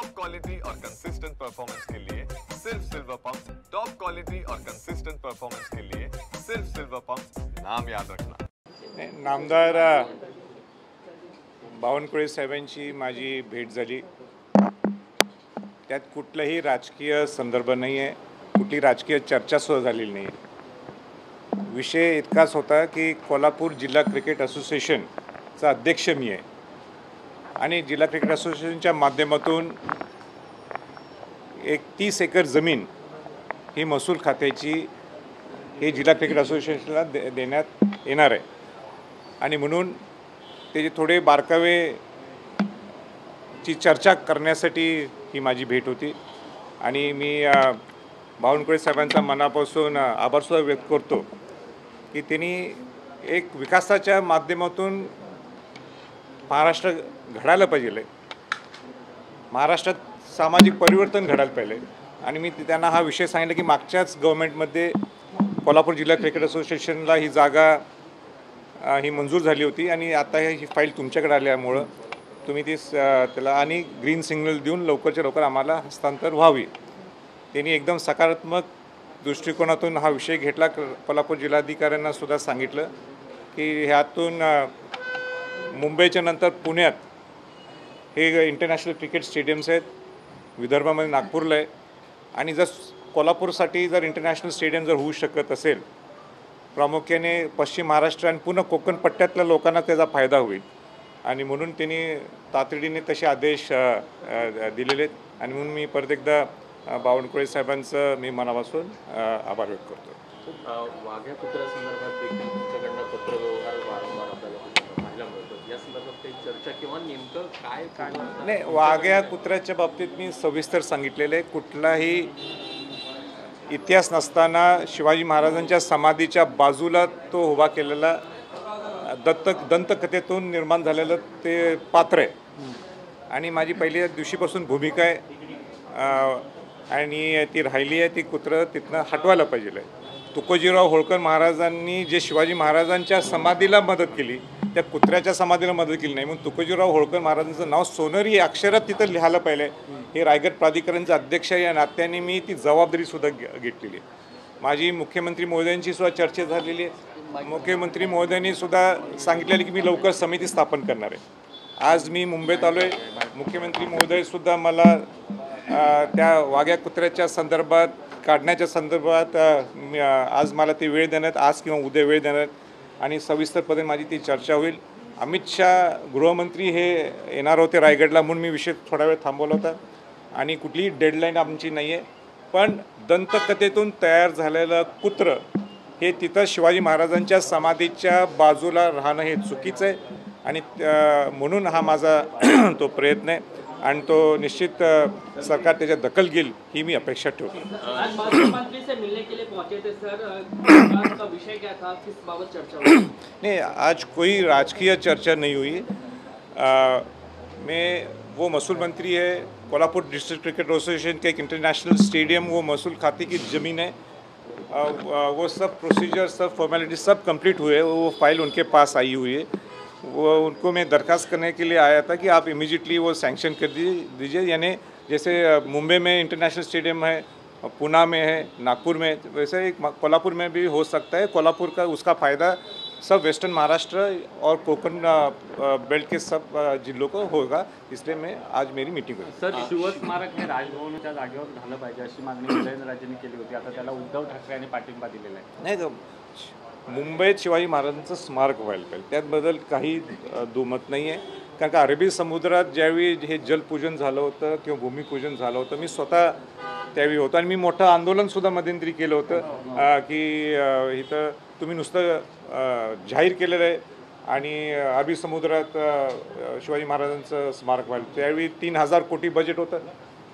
Top quality और consistent performance के लिए सिर्फ सिल्वर पंप। टॉप क्वालिटी और कंसिस्टेंट परफॉर्मेंस के लिए सिर्फ सिल्वर पंप, नाम याद रखना। नामदार बावनकुळे साहेबांची माझी भेट झाली। त्यात कुठलाही राजकीय संदर्भ नाही आहे, कुठली राजकीय चर्चा सुद्धा झालेली नाही आहे। विषय इतकाच होता की कोल्हापूर जिल्हा क्रिकेट असोसिएशनचा अध्यक्ष मी आहे आणि जिल्हा क्रिकेट असोसिएशनच्या माध्यमातून एक 30 एकर जमीन ही महसूल खात्याची हे जिल्हा क्रिकेट असोसिएशनला देण्यात येणार आहे आणि म्हणून त्याचे थोडे बारकावे ची चर्चा करण्यासाठी ही माझी भेट होती आणि मी बावनकुळे साहेबांचा मनापासून आभारसुद्धा व्यक्त करतो की त्यांनी एक विकासाच्या माध्यमातून महाराष्ट्र घडायला पाहिजे, महाराष्ट्रात सामाजिक परिवर्तन घडायला पाहिजे आणि मी त्यांना हा विषय सांगितला की मागच्याच गव्हर्नमेंटमध्ये कोल्हापूर जिल्हा क्रिकेट असोसिएशनला ही जागा ही मंजूर झाली होती आणि आता ही फाईल तुमच्याकडे आल्यामुळं तुम्ही ती त्याला आणि ग्रीन सिग्नल देऊन लवकरच्या लवकर आम्हाला हस्तांतर व्हावी। त्यांनी एकदम सकारात्मक दृष्टिकोनातून हा विषय घेतला। कोल्हापूर जिल्हाधिकाऱ्यांना सुद्धा सांगितलं की ह्यातून मुंबईच्या नंतर पुण्यात हे इंटरनॅशनल क्रिकेट स्टेडियम्स आहेत, विदर्भामध्ये नागपूरला आहे आणि जर कोल्हापूरसाठी जर इंटरनॅशनल स्टेडियम जर होऊ शकत असेल, प्रामुख्याने पश्चिम महाराष्ट्र आणि पूर्ण कोकण पट्ट्यातल्या लोकांना त्याचा फायदा होईल आणि म्हणून त्यांनी तातडीने तसे आदेश दिलेले आहेत आणि म्हणून मी परत एकदा बावनकुळे साहेबांचं मी मनापासून आभार व्यक्त करतो। वाघ्या कुत्र्या संदर्भात देखील तुमच्याकडनं पत्रव्यवहार वारंवार आपल्याला पाहायला मिळतो, या संदर्भात काही चर्चा किंवा नेमकं काय नाही, वाघ्या कुत्र्याच्या बाबतीत मी सविस्तर सांगितलेलं आहे। कुठलाही इतिहास नसताना शिवाजी महाराजांच्या समाधीच्या बाजूला तो उभा केलेला दंतकथेतून निर्माण झालेलं ते पात्र आहे आणि माझी पहिल्या दिवशीपासून भूमिका आहे आणि ती राहिली आहे, ती कुत्रं तिथनं हटवायला पाहिजे। तुकोजीराव होळकर महाराजांनी जे शिवाजी महाराजांच्या समाधीला मदत केली, त्या कुत्र्याच्या समाधीला मदत केली नाही, म्हणून तुकोजीराव होळकर महाराजांचं नाव सोनेरी अक्षरात तिथं लिहायला पाहिजे। हे रायगड प्राधिकरणचा अध्यक्ष या नात्याने मी ती जबाबदारीसुद्धा घेतलेली आहे। माझी मुख्यमंत्री महोदयांची सुद्धा चर्चा झालेली आहे। मुख्यमंत्री महोदयांनी सुद्धा सांगितलेलं की मी लवकर समिती स्थापन करणार आहे। आज मी मुंबईत आलो आहे, मुख्यमंत्री महोदयसुद्धा मला त्या वाघ्या कुत्र्याच्या संदर्भात काढण्याच्या संदर्भात आज मला ते वेळ देण्यात, आज किंवा उद्या वेळ देण्यात आणि सविस्तरपणे माझी ती चर्चा होईल। अमित शाह गृहमंत्री हे येणार होते रायगडला, म्हणून मी विषय थोडा वेळ थांबवला होता आणि कुठलीही डेडलाईन आमची नाही आहे, पण दंतकथेतून तयार झालेलं कुत्रं हे तिथं शिवाजी महाराजांच्या समाधीच्या बाजूला राहणं हे चुकीचं आहे आणि म्हणून हा माझा तो प्रयत्न आहे आणि तो निश्चित सरकार त्याच्यात दखल घेईल ही मी अपेक्षा ठेवतो। नहीं, आज कोई राजकीय चर्चा नहीं हुई। मैं वो महसूल मंत्री है, कोल्हापुर डिस्ट्रिक्ट क्रिकेट एसोसिएशन के एक इंटरनेशनल स्टेडियम वो महसूल खाते की ज़मीन है। वो सब प्रोसीजर, सब फॉर्मेलिटी सब कंप्लीट हुए, वो फाइल उनके पास आई हुई है। वो उनको मैं दरख्वास्त करने के लिए आया था कि आप इमीडिएटली वो सैंक्शन कर दीजिए, यानी जैसे मुंबई में इंटरनेशनल स्टेडियम है, पुणे में है, नागपुर में, वैसे एक कोल्हापुर में भी हो सकता है। कोल्हापुर का उसका फ़ायदा सब वेस्टर्न महाराष्ट्र और कोकण बेल्ट के सब जिलों को होगा, इसलिए मैं आज मेरी मीटिंग हुई। सर, शिवस्मारक हे राजभवनाच्या जागेवर झालं पाहिजे अशी मागणी उदयनराजेंनी केली होती, आता त्याला उद्धव ठाकरे यांनी पाठिंबा दिलेला आहे। नाही, मुंबईत शिवाजी महाराजांचं स्मारक व्हायला पाहिजे, त्यातबद्दल काही दुमत नाही आहे। कारण का अरबी समुद्रात ज्यावेळी हे जलपूजन झालं होतं किंवा भूमिपूजन झालं होतं, मी स्वतः त्यावेळी होतो आणि मी मोठं आंदोलनसुद्धा मध्यंतरी केलं होतं की इथं तुम्ही नुसतं जाहीर केलेलं आहे आणि अरबी समुद्रात शिवाजी महाराजांचं स्मारक व्हायला, त्यावेळी 3000 कोटी बजेट होतं,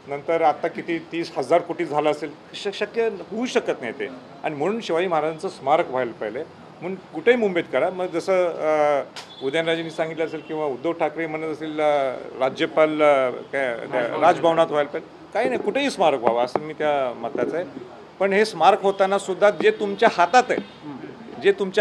नंतर आता किती 30,000 कोटी झालं असेल, शक्य होऊ शकत नाही ते आणि म्हणून शिवाजी महाराजांचं स्मारक व्हायला पाहिजे म्हणून कुठेही मुंबईत करा। मग जसं उदयनराजेंनी सांगितलं असेल किंवा उद्धव ठाकरे म्हणत असेल राज्यपाल काय राजभवनात व्हायला पाहिजे, काही नाही, कुठेही स्मारक व्हावं असं मी त्या मताचं आहे। पण हे स्मारक होताना सुद्धा जे तुमच्या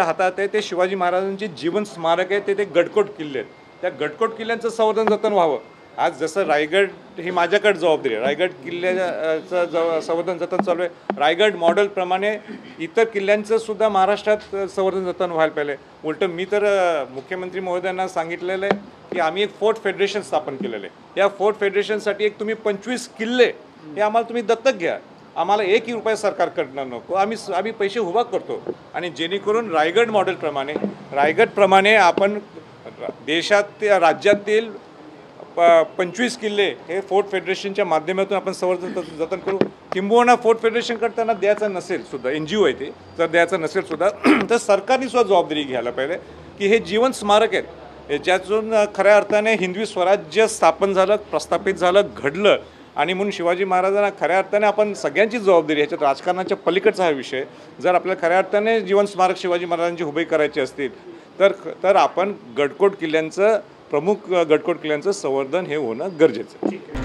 हातात आहे ते शिवाजी महाराजांचे जीवन स्मारक आहे, ते गडकोट किल्ले आहेत, त्या गडकोट किल्ल्यांचं संवर्धन जतन व्हावं आज जसं रायगड ही माझ्याकडे जबाबदारी आहे, रायगड किल्ल्याचं संवर्धन जतन चालू आहे. रायगड मॉडेलप्रमाणे इतर किल्ल्यांचं सुद्धा महाराष्ट्रात संवर्धन जतन व्हायला पाहिजे. उलटं मी तर मुख्यमंत्री महोदयांना सांगितलेलं आहे की आम्ही एक फोर्ट फेडरेशन स्थापन केलेलं आहे. या फोर्ट फेडरेशनसाठी एक तुम्ही 25 किल्ले हे आम्हाला तुम्ही दत्तक घ्या. आम्हाला 1 रुपया सरकारकडनं नको, आम्ही पैसे उभा करतो. आणि जेणेकरून रायगड मॉडेलप्रमाणे आपण देशात राज्यातील 25 किल्ले हे फोर्ट फेडरेशनच्या माध्यमातून आपण संवर्धन जतन करू. किंबहुना फोर्ट फेडरेशन करताना द्यायचं नसेल सुद्धा, NGO आहे ते, जर द्यायचं नसेल सुद्धा तर सरकारने सुद्धा जबाबदारी घ्यायला पाहिजे की हे जीवन स्मारक आहेत, ज्यातून खऱ्या अर्थाने हिंदवी स्वराज्य स्थापन झालं, प्रस्थापित झालं, घडलं. आणि म्हणून शिवाजी महाराजांना खऱ्या अर्थाने आपण सगळ्यांची जबाबदारी, ह्याच्यात राजकारणाच्या पलीकडचा हा विषय. जर आपल्याला खऱ्या अर्थाने जीवन स्मारक शिवाजी महाराजांची उभी करायची असतील तर आपण गडकोट किल्ल्यांचं, प्रमुख गडकोट किल्ल्यांचं संवर्धन हे होणं गरजेचं आहे.